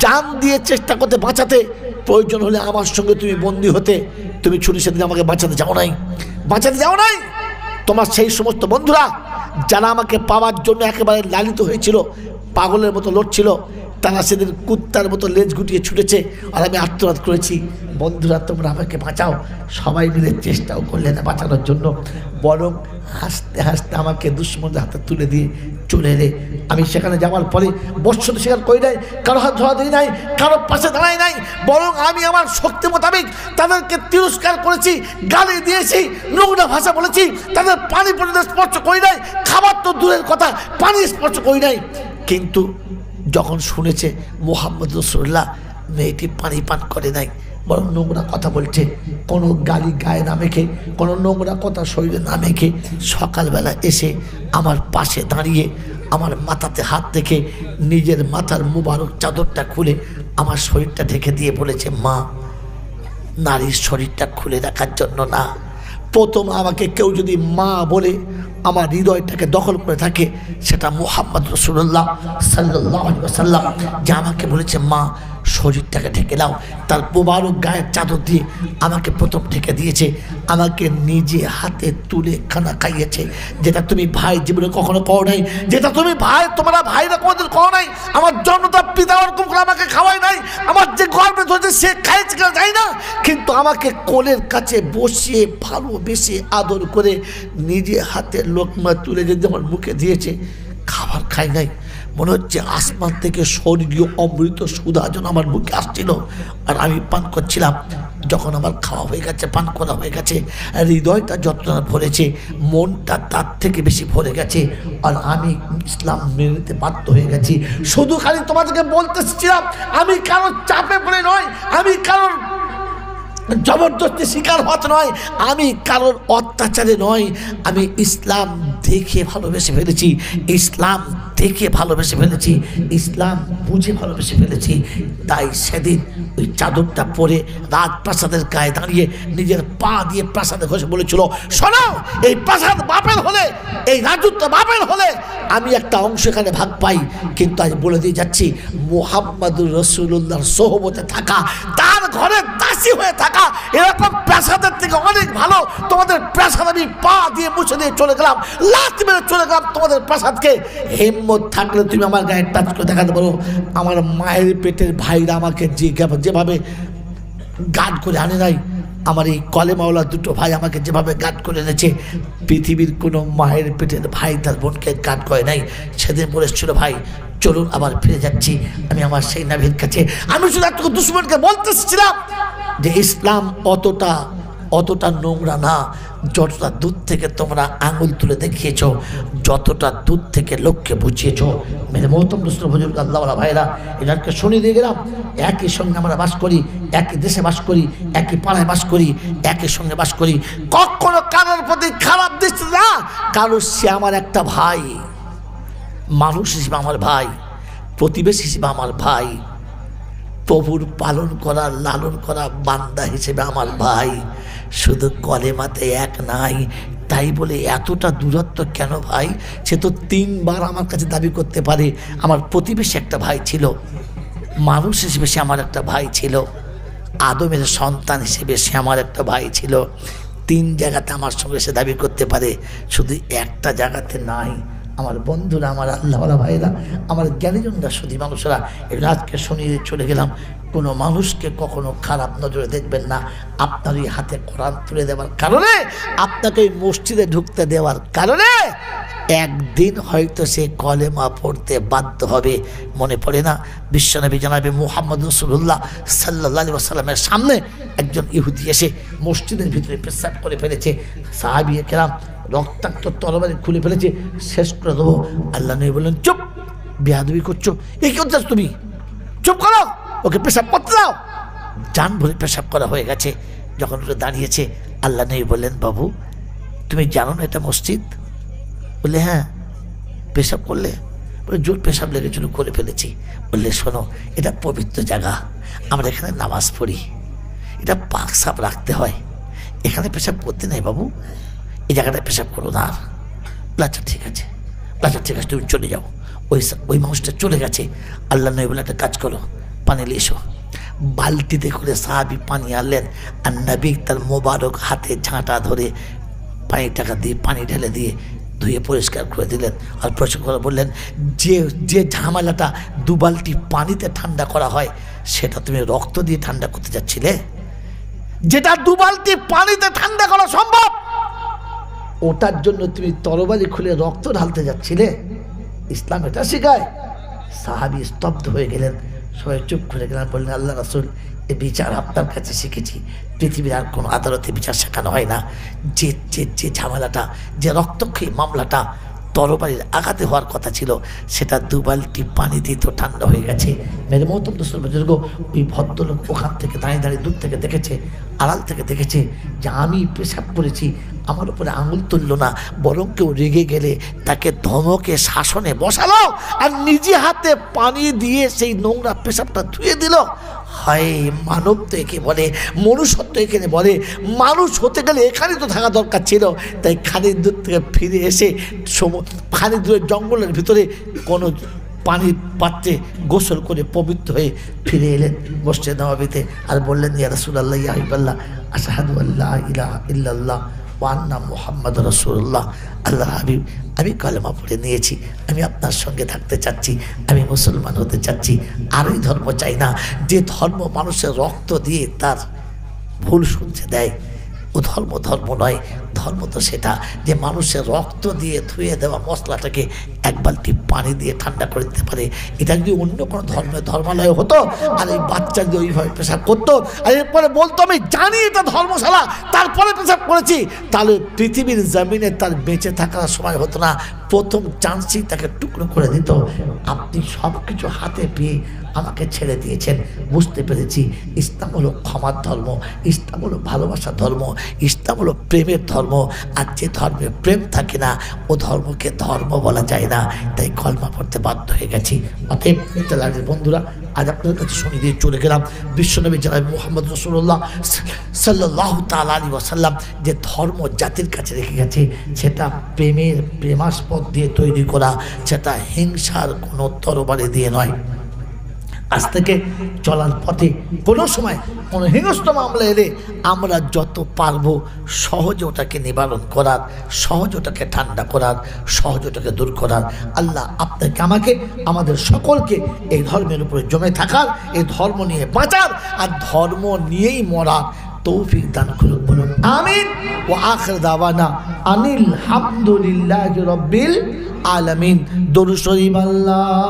জান দিয়ে চেষ্টা করতে বাঁচাতে, প্রয়োজন হলে আমার সঙ্গে তুমি বন্দী হতে, তুমি ছুটি সেদিন আমাকে বাঁচাতে যাও নাই, বাঁচাতে যাও নাই। তোমার সেই সমস্ত বন্ধুরা যারা আমাকে পাওয়ার জন্য একেবারে লালিত হয়েছিল, পাগলের মতো লড়ছিল, তারা সেদিন কুত্তার মতো লেজ গুটিয়ে ছুটেছে, আর আমি আত্মনাদ করেছি, বন্ধুরা তোমরা আমাকে বাঁচাও। সবাই মিলে চেষ্টাও করলে না বাঁচানোর জন্য, বরং হাসতে হাসতে আমাকে দুশ্মনদের হাতে তুলে দিয়ে চলে এলে। আমি সেখানে যাওয়ার পরে বর্ষণ স্বীকার করি নাই, কারো হাত ধরা দিই নাই, কারো পাশে দাঁড়াই নাই, বরং আমি আমার শক্তি মোতাবেক তাদেরকে তিরস্কার করেছি, গালি দিয়েছি, নোংরা ভাষা বলেছি, তাদের পানি পর্যন্ত স্পর্শ করি নাই, খাবার তো দূরের কথা, পানি স্পর্শ করি নাই। কিন্তু যখন শুনেছে মুহাম্মদ রাসূলুল্লাহ মেয়েটি পানি পান করে নাই, বরং নোংরা কথা বলছে, কোনো গালি গায়ে না মেখে, কোনো নোংরা কথা শরীরে না মেখে, সকালবেলা এসে আমার পাশে দাঁড়িয়ে আমার মাথাতে হাত রেখে নিজের মাথার মুবারক চাদরটা খুলে আমার শরীরটা ঢেকে দিয়ে বলেছে, মা, নারীর শরীরটা খুলে রাখার জন্য না, প্রথম আমাকে কেউ যদি মা বলে আমার হৃদয়টাকে দখল করে থাকে, সেটা মুহাম্মদ রাসূলুল্লাহ সাল্লাল্লাহু আলাইহি ওয়াসাল্লাম, যে আমাকে বলেছে মা শরীরটাকে ঢেকে দাও, তার মোবারক গায়ের চাদর দিয়ে আমাকে প্রথম ঢেকে দিয়েছে, আমাকে নিজে হাতে তুলে খানা খাইয়েছে, যেটা তুমি ভাই জীবনে কখনো করো নাই, যেটা তুমি ভাই, তোমরা ভাইরা কোনোদিন করো নাই। আমার জন্মদাতা পিতা ওরকম করে আমাকে খাওয়াই নাই, আমার যে গর্বে ধরেছে সে খাইছে কিনা যাই না, কিন্তু আমাকে কোলের কাছে বসিয়ে ভালোবেসে আদর করে নিজে হাতে লোকমা তুলে যে আমার মুখে দিয়েছে, খাবার খাই নাই, মনে হচ্ছে আসমান থেকে স্বর্গীয় অমৃত সুধা যেন আমার মুখে আসছিল, আর আমি পান করছিলাম। যখন আমার খাওয়া হয়ে গেছে, পান করা হয়ে গেছে, হৃদয়টা যতটা ভরেছে, মনটা তার থেকে বেশি ভরে গেছে, আর আমি ইসলাম মেনে নিতে বাধ্য হয়ে গেছি। শুধু খালি তোমাদেরকে বলতেছিলাম, আমি কারোর চাপে পড়ে নয়, আমি কারোর জবরদস্তি শিকার হতে নয়, আমি কারোর অত্যাচারে নয়, আমি ইসলাম দেখে ভালোবেসে ফেলেছি, ইসলাম দেখে ভালোবেসে ফেলেছি, ইসলাম বুঝে ভালোবেসে ফেলেছি। তাই সেদিন ওই চাদরটা পরে রাজপ্রাসাদের গায়ে দাঁড়িয়ে নিজের পা দিয়ে প্রাসাদে ঘষে বলেছিল, শোনো, এই প্রাসাদ বাপের হলে, এই রাজত্ব বাপের হলে আমি একটা অংশ এখানে ভাগ পাই, কিন্তু আজ বলে দিয়ে যাচ্ছি, মুহাম্মাদুর রাসূলুল্লাহর সোহবতে থাকা, তার ঘরে দাসী হয়ে থাকা, এরকম প্রাসাদের থেকে অনেক ভালো। তোমাদের প্রাসাদ আমি পা দিয়ে মুছে দিয়ে চলে গেলাম, লাথি মেরে চলে গেলাম তোমাদের প্রাসাদকে। হিম্মত থাকলে তুমি আমার গায়ে টাচ করে দেখাতে পারো, আমার মায়ের পেটের ভাইরা আমাকে যেভাবে গার্ড করে আনে নাই, আমার এই কলেমাওয়ালা দুটো ভাই আমাকে যেভাবে গার্ড করে এনেছে, পৃথিবীর কোনো মায়ের পেটের ভাই তার বোনকে গার্ড করে নাই। সেদিন বলেছিল, ভাই চলুন আবার ফিরে যাচ্ছি আমি আমার সেই নাভির কাছে। আমি শুধু একটু দুশ্মনকে বলতেছিলাম, যে ইসলাম অতটা নোংরা না, যতটা দূর থেকে তোমরা আঙুল তুলে দেখিয়েছ, যতটা দূর থেকে লোককে বুঝিয়েছ। মেরে মহতম দুসরা বুজুর্গ আল্লাহওয়ালা ভাইরা, এটাকে শুনিয়ে দিয়ে গেলাম। একই সঙ্গে আমরা বাস করি, একই দেশে বাস করি, একই পাড়ায় বাস করি, একই সঙ্গে বাস করি। কখনো কারোর প্রতি খারাপ দৃষ্টি না, কারণ সে আমার একটা ভাই, মানুষ হিসেবে আমার ভাই, প্রতিবেশী হিসেবে আমার ভাই, প্রভুর পালন করা লালন করা বান্দা হিসেবে আমার ভাই। শুধু কলেমাতে এক নাই, তাই বলে এতটা দূরত্ব কেন ভাই? সে তো 3 বার আমার কাছে দাবি করতে পারে আমার প্রতিবেশী একটা ভাই ছিল, মানুষ হিসেবে সে আমার একটা ভাই ছিল, আদমের সন্তান হিসেবে সে আমার একটা ভাই ছিল। 3 জায়গাতে আমার সঙ্গে সে দাবি করতে পারে, শুধু একটা জায়গাতে নাই। আমার বন্ধুরা, আমার আল্লাহওয়ালা ভাইরা, আমার জ্ঞানীজনরা, শুধু মানুষরা, এগুলো আজকে শুনিয়ে চলে গেলাম। কোনো মানুষকে কখনো খারাপ নজরে দেখবেন না। আপনার এই হাতে কোরআন তুলে দেওয়ার কারণে, আপনাকে এই মসজিদে ঢুকতে দেওয়ার কারণে একদিন হয়তো সে কলেমা পড়তে বাধ্য হবে। মনে পড়ে না বিশ্বনবী জনাবে মুহাম্মদ রাসূলুল্লাহ সাল্লাল্লাহু আলাইহি ওয়াসাল্লামের সামনে একজন ইহুদি এসে মসজিদের ভিতরে পেশাব করে ফেলেছে। সাহাবী কেরাম রক্তাক্ত তরবারি খুলে ফেলেছে, শেষ করে দেবো। আল্লাহ নবী বললেন, চুপ, বেয়াদবি করছো, এই কি করছো তুমি, চুপ করো, ওকে পেশাব করতে দাও। জান ভরে পেশাব করা হয়ে গেছে। যখন ওটা দাঁড়িয়েছে, আল্লাহ নবী বললেন, বাবু তুমি জানো না এটা মসজিদ? বললে, হ্যাঁ। পেশাব করলে? বলে, জোর পেশাব লেগেছিল, করে ফেলেছি। বললে, শোনো, এটা পবিত্র জায়গা, আমরা এখানে নামাজ পড়ি, এটা পাক সাপ রাখতে হয়, এখানে পেশাব করতে নেই বাবু, এই জায়গাটায় পেশাব করো না। আর আচ্ছা ঠিক আছে, আচ্ছা ঠিক আছে, তুমি চলে যাও। ওই মানুষটা চলে গেছে। আল্লাহ নবী বলে, একটা কাজ করো, পানি নিয়ে এসো। বালতিতে করে সাহাবী পানি আনলেন, আর নবী তার মোবারক হাতে ঝাঁটা ধরে পানি ঢেলে দিয়ে ধুয়ে পরিষ্কার করে দিলেন। আর পরিষ্কার করে বললেন, যে ঝামেলাটা 2 বালতি পানিতে ঠান্ডা করা হয়, সেটা তুমি রক্ত দিয়ে ঠান্ডা করতে যাচ্ছিলে? যেটা 2 বালতি পানিতে ঠান্ডা করা সম্ভব, ওটার জন্য তুমি তরবারি খুলে রক্ত ঢালতে যাচ্ছিলে? ইসলাম এটা শেখায়। সাহাবী স্তব্ধ হয়ে গেলেন, সবাই চুপ করে গেলেন। বললেন, আল্লাহ রাসূল, এ বিচার আপনার কাছে শিখেছি, পৃথিবীর আর কোনো আদালতে বিচার শেখানো হয় না। যে ঝামেলাটা, যে রক্তক্ষয়ী মামলাটা তরবারির আঘাতে হওয়ার কথা ছিল, সেটা 2 বালতি পানি দিয়ে তো ঠান্ডা হয়ে গেছে। মেরে মহতম দুসর বুজুর্গ, ওই ভদ্রলোক ওখান থেকে দাঁড়িয়ে দূর থেকে দেখেছে, আড়াল থেকে দেখেছে যে আমি পেশাব করেছি, আমার উপরে আঙুল তুললো না, বরং কেউ রেগে গেলে তাকে ধমকে শাসনে বসালো, আর নিজে হাতে পানি দিয়ে সেই নোংরা পেশাবটা ধুয়ে দিল। হায়, মানব তো একে বলে, মনুষ্যত্ব এখানে বলে। মানুষ হতে গেলে এখানে তো থাকা দরকার ছিল। তাই খানিক দূর থেকে ফিরে এসে খানিক দূরের জঙ্গলের ভিতরে কোনো পানির পাত্রে গোসল করে পবিত্র হয়ে ফিরে এলেন মসজিদ নববীতে। আর বললেন, ইয়া রাসূলুল্লাহ, ইয়া হাবিবাল্লাহ, আশহাদু আল্লা ইলাহা ইল্লাল্লাহ ওয়া আন্না মুহাম্মাদুর রাসূলুল্লাহ। আল্লাহ হাবিব, আমি কালেমা পড়ে নিয়েছি, আমি আপনার সঙ্গে থাকতে চাচ্ছি, আমি মুসলমান হতে চাচ্ছি। আর ওই ধর্ম চাই না যে ধর্ম মানুষের রক্ত দিয়ে তার ভুল শুনতে দেয়। ও ধর্ম নয়। ধর্ম তো সেটা যে মানুষের রক্ত দিয়ে ধুয়ে দেওয়া মশলাটাকে 1 বালতি পানি দিয়ে ঠান্ডা করে দিতে পারে। এটা যদি অন্য কোনো ধর্মালয় হতো, আর এই বাচ্চা যদি ওইভাবে পেশাব করতো, আর এরপরে বলতো আমি জানি এটা ধর্মশালা, তারপরে পেশাব করেছি, তাহলে পৃথিবীর জমিনে তার বেঁচে থাকার সময় হতো না। প্রথম চান্সেই তাকে টুকরো করে দিত। আপনি সব কিছু হাতে পেয়ে আমাকে ছেড়ে দিয়েছেন, বুঝতে পেরেছি ইসলাম হলো ক্ষমার ধর্ম, ইসলাম হলো ভালোবাসার ধর্ম, ইসলাম হলো প্রেমের ধর্ম। আর যে ধর্মে প্রেম থাকে না, ও ধর্মকে ধর্ম বলা যায় না। তাই কলমা পড়তে বাধ্য হয়ে গেছি। অতএব বন্ধুরা, আজ আপনাদের কাছে শুনে দিয়ে চলে গেলাম বিশ্বনবী জনাব মুহাম্মদ রাসূলুল্লাহ সাল্লাল্লাহু তাআলা আলাইহি ওয়াসাল্লাম যে ধর্ম জাতির কাছে রেখে গেছে, সেটা প্রেমাস্পদ দিয়ে তৈরি করা, সেটা হিংসার কোনো তরবারি দিয়ে নয়। আজ থেকে চলার পথে কোনো সময় কোনো হিংস্র মামলা এলে আমরা যত পারবো সহজে ওটাকে নিবারণ করার, সহজে ওটাকে ঠান্ডা করার, সহজে ওটাকে দূর করার। আল্লাহ আপনাকে, আমাকে, আমাদের সকলকে এই ধর্মের উপরে জমে থাকার, এই ধর্ম নিয়ে বাঁচার, আর ধর্ম নিয়েই মরার তৌফিক দান করুন। বলুন আমিন। ওয়া আখির দাওয়ানা আনিল হামদুলিল্লাহি রাব্বিল আলামিন। দরুদ শরীফ। আল্লাহুম্মা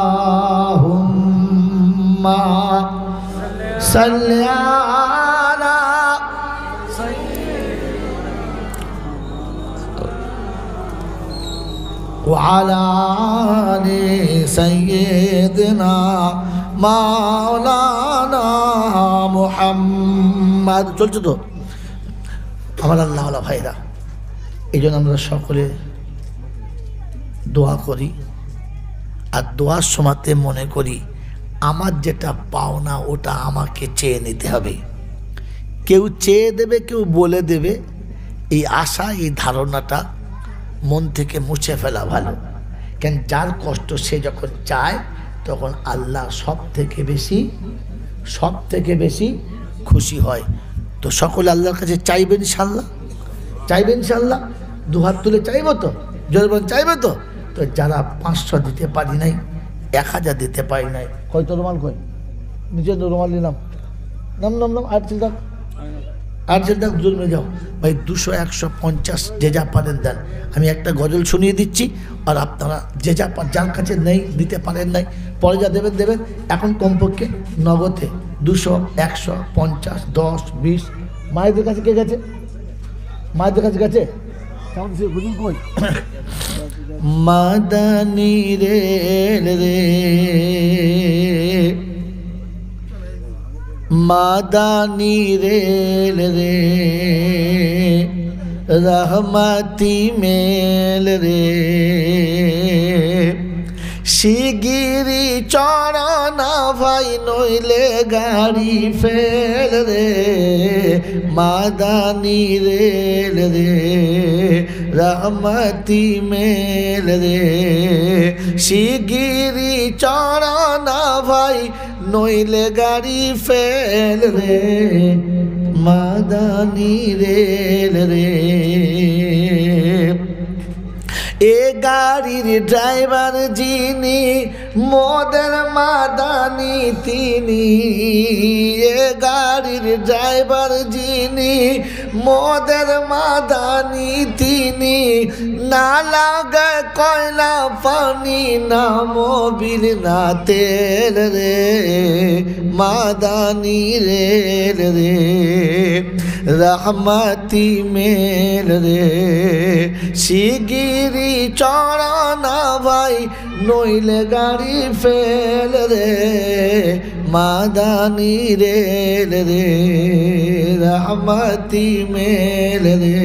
সাল্লি আলা وعلى آل سيدنا مولانا محمد চলছে তো আমার আল্লাহ ওয়ালা ভাইরা এই জন্য আমরা সকলে দোয়া করি আর দোয়ার সময়তে মনে করি আমার যেটা পাওনা ওটা আমাকে চেয়ে নিতে হবে কেউ চেয়ে দেবে কেউ বলে দেবে এই আশা এই ধারণাটা মন থেকে মুছে ফেলা ভালো কেন যার কষ্ট সে যখন চায় তখন আল্লাহ সব থেকে বেশি খুশি হয় তো সকলে আল্লাহর কাছে চাইবেন ইনশাআল্লাহ দুহাত তুলে চাইবো তো জোরবান চাইবে তো তো যারা 500 দিতে পারি নাই 1000 দিতে পারি নাই কয় তো রুমাল কই নিজে তো রুমাল নিলাম নাম আর চিন্তা জুলমে যাও ভাই 200 150 যে যা পারেন দেন আমি একটা গজল শুনিয়ে দিচ্ছি আর আপনারা যে যা যার কাছে নেই দিতে পারেন নাই পরে যা দেবেন এখন কমপক্ষে নগদে 200 150 10 20 মায়েদের কাছে কে গেছে মাদানি রে মাদানি রেল রে রহমতি মেল রে শিগিরি চড়না ভাই নইলে গাড়ি ফেল রে মাদানি রেল রে রহমতি মেল রে শিগিরি চড়না ভাই নইলে গাড়ি ফেল রে মাদানি রেল রে এ গাড়ির ড্রাইভার যিনি মোদের মাদানি তিনি এ গাড়ির ড্রাইভার যিনি মোদের মাদানি তিনি না লাগে কয়লা পানি না মোবিল না তেল রে মাদানি রেল রে রহমতি মেল রে শিগিরি চড়না ভাই নইলে গাড়ি ফেল রে মাদানি রেল রে রহমতি মেল রে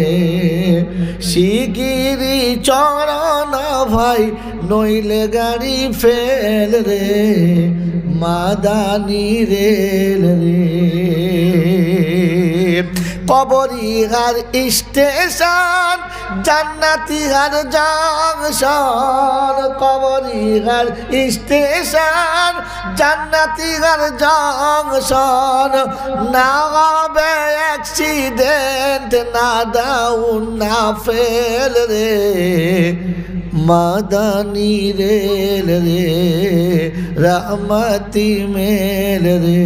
শিগিরি চড়না ভাই নইলে গাড়ি ফেল রে মাদানি রেল রে কবরিহার স্টেশন জান্নাতিহার জংশন কবরিহার স্টেশন জান্নাতিহার জংশন না হবে অ্যাক্সিডেন্ট না ডাউন না ফেল রে মাদানি রেল রে রহমতি মেল রে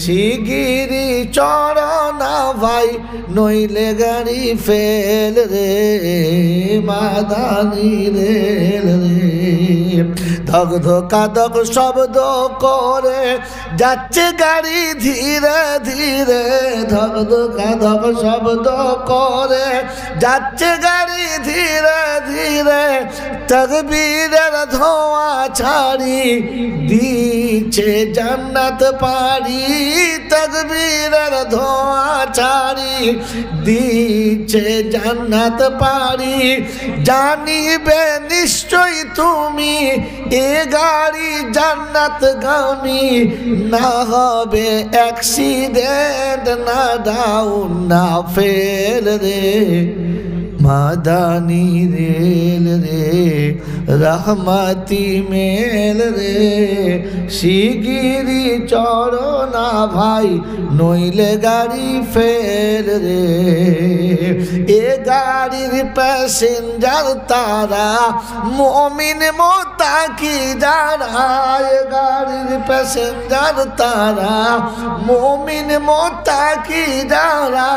শিগিরি চড়না ভাই নইলে গাড়ি ফেল রে মাদানি রেল রে ধক ধোকা ধক শব্দ করে যাচ্ছে গাড়ি ধীরে ধীরে ধক ধোকা ধক শব্দ করে যাচ্ছে গাড়ি ধীরে ধীরে তকবীরের ধোঁয়া ছাড়ি দিচ্ছে জান্নাত পাড়ি তকবীরের ধোঁয়া ছাড়ি দিচ্ছে জান্নাত পাড়ি জানিবে নিশ্চয় তুমি এ গাড়ি জান্নাত গামী না হবে অ্যাক্সিডেন্ট না ডাউন না ফেল রে মাদানি রেল রে রহমতি মেল রে শিগিরি চড়না ভাই নইলে গাড়ি ফেল রে এ গাড়ির প্যাসেঞ্জার তারা মুমিন মোত্তাকি যারা এ গাড়ির প্যাসেঞ্জার তারা মুমিন মোত্তাকি যারা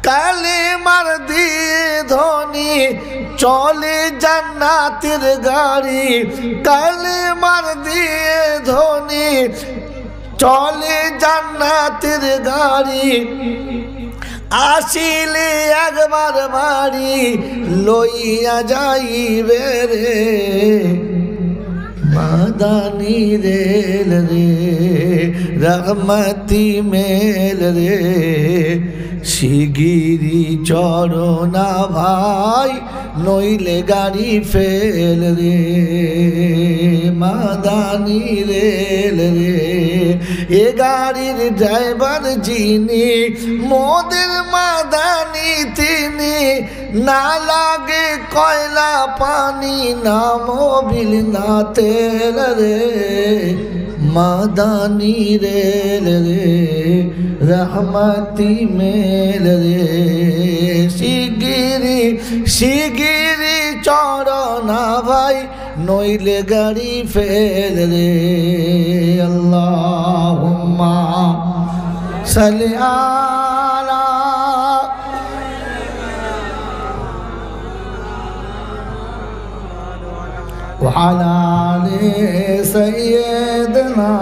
কালিমার দিয়ে ধ্বনি চলে জান্নাতের গাড়ি কালিমার দিয়ে ধ্বনি চলে জান্নাতের গাড়ি আসিলে একবার বাড়ি লইয়া যাইবে রে মাদানি রেল রে রহমতি মেল রে শিগিরি চরণা ভাই নইলে গাড়ি ফেল রে মাদানি রেল রে এ গাড়ির ড্রাইভার যিনি মোদের মাদানি তিনি না লাগে কয়লা পানি না মোবিল না তেল রে মাদানি রেল রে রহমতি মেল রে শিগিরি শিগিরি চরণা ভাই নইলে গাড়ি ফেল রে আল্লাহুম্মা সাল্লি আলা ওয়া আলা আলি সাইয়্যিদিনা